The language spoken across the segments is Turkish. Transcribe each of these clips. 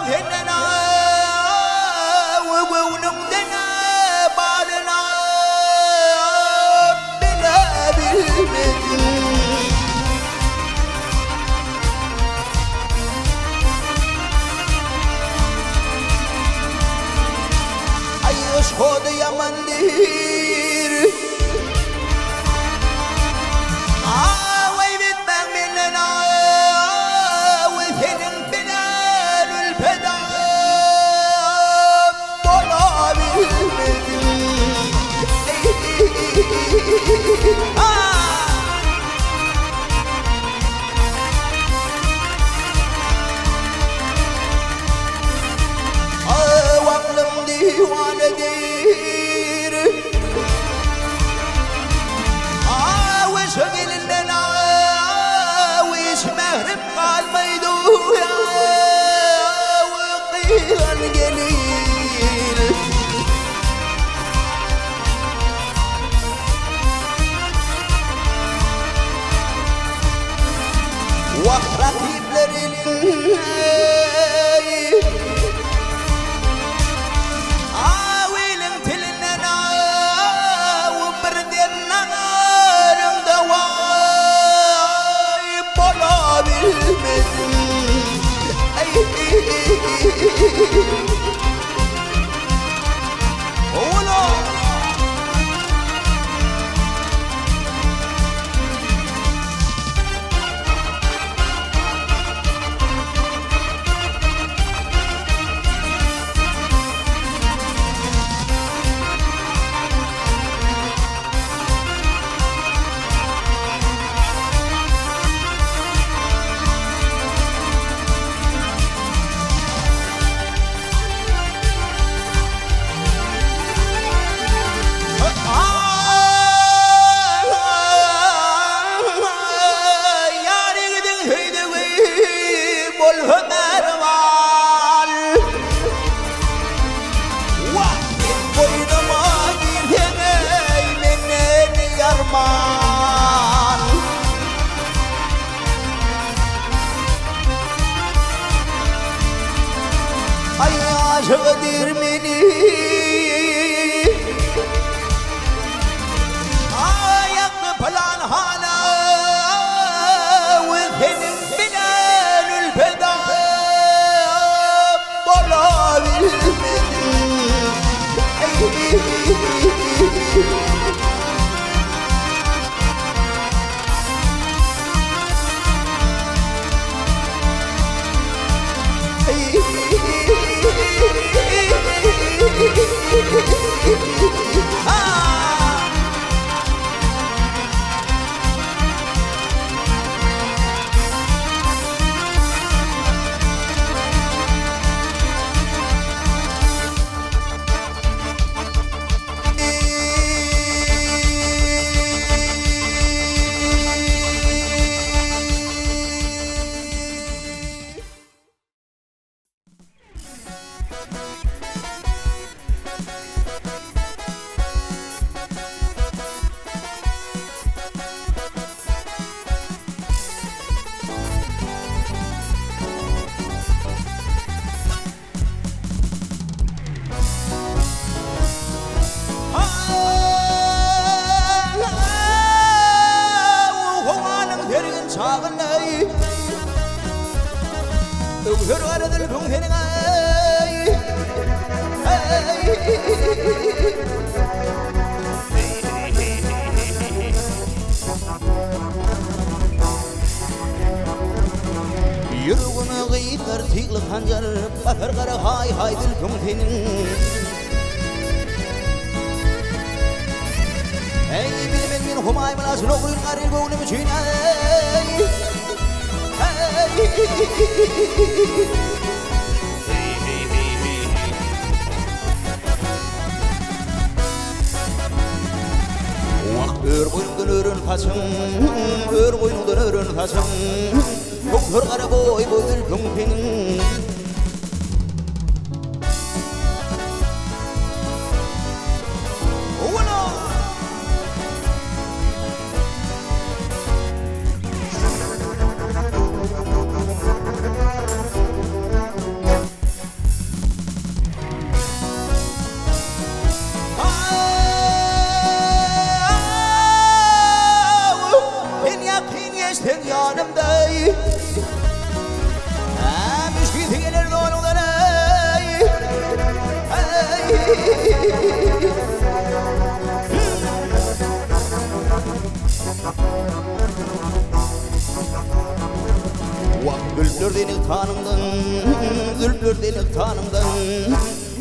هننا ونمدنا بعدنا بلا بالمثل أيش خود يا مندير ويبت مننا وثن بلال الفدا بلا بالمثل واقلم ديوان دير وشغل لنا ويسمه نبقى الميدوية وقيل القليل واخرتي بلريل غدير مني يقبل عن هانا وذهن بلال الفدا بلا بالمثل يرغم غيب ترتيق الخنجر بفرقر هاي هاي بالكمتين اي من هماي ملاس نقل القريب ونمشين örboyundan örün kaçın, örboyundan örün kaçın. Koktur kara boy boydur kumpenin. Zülflördenik tanımdan Zülflördenik tanımdan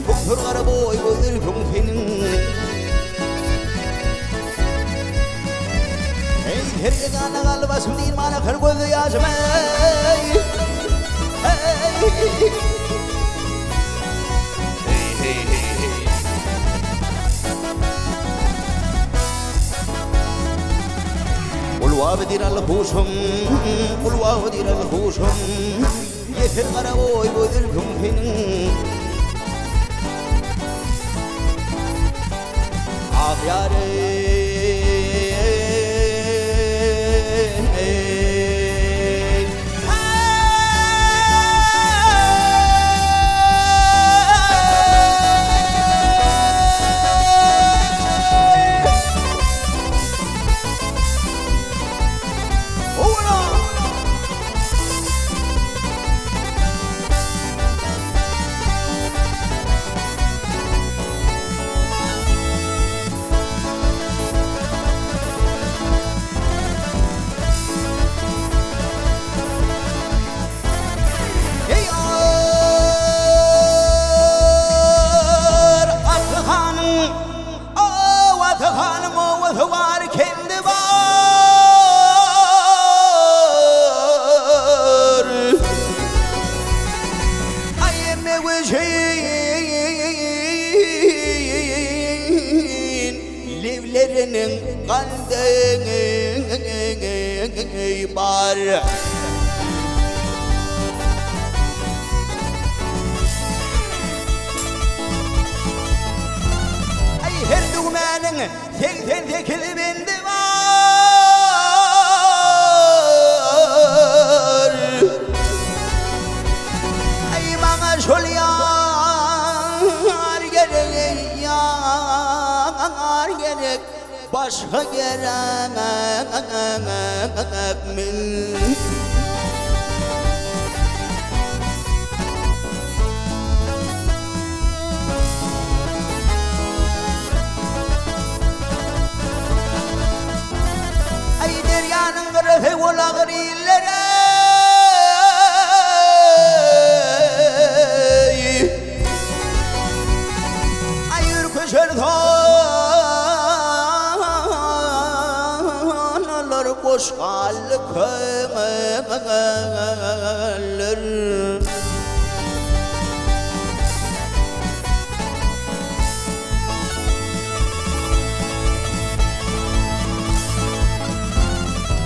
Doktor kara boy gözleri kömkenin Hey her yegana kaldı basım değil bana kır gözü yaşım hey Ulwavedir al-husum Ulwavedir al-husum Yeter kara boy gözleri kömkenin Ah yarim Livlerinin kandığı bar Ay her düğmenin tekten tekili bindi var Ay bana şol yar gerek yar gerek Başka gerek mi? Ay deryanın kırığı olağır illere Ay ürküşür tonlar boş kalır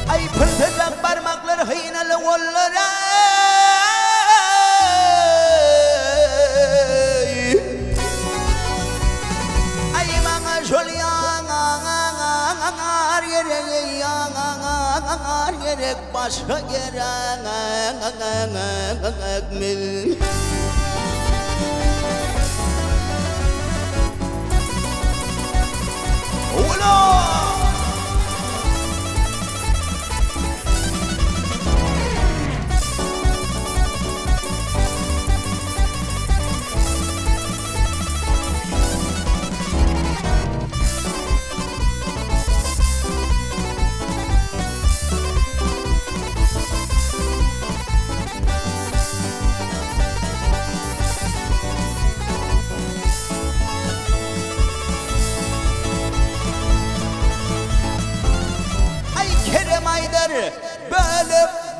Ay pırtacak parmakları hıynalı kollara Ay bana şol yanar gerek başka gerek mi? Ola!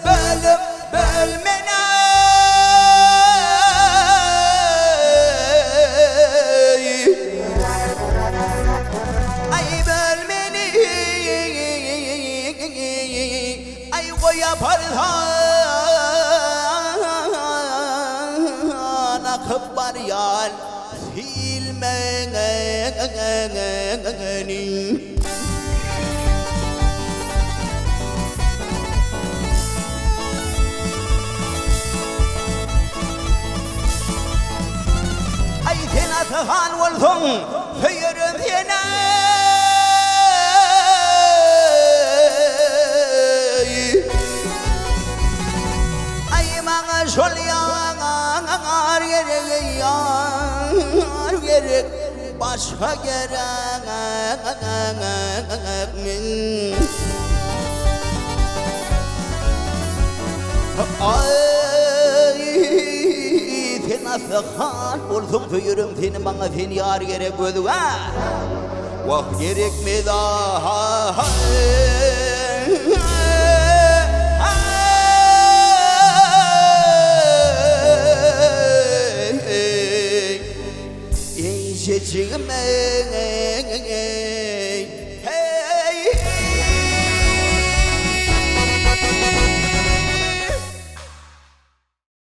Bölüp bölmene Ay bölmeni Ay koy yaparsan Akıp var yar silmeni Atahan والثم خير ثينا أي ما شل يار gerek başka gerek mi? Ay Aslan olsun tüyürüm senin bana seni yar gerek gözüne Vah gerek mi daha Ey çeçime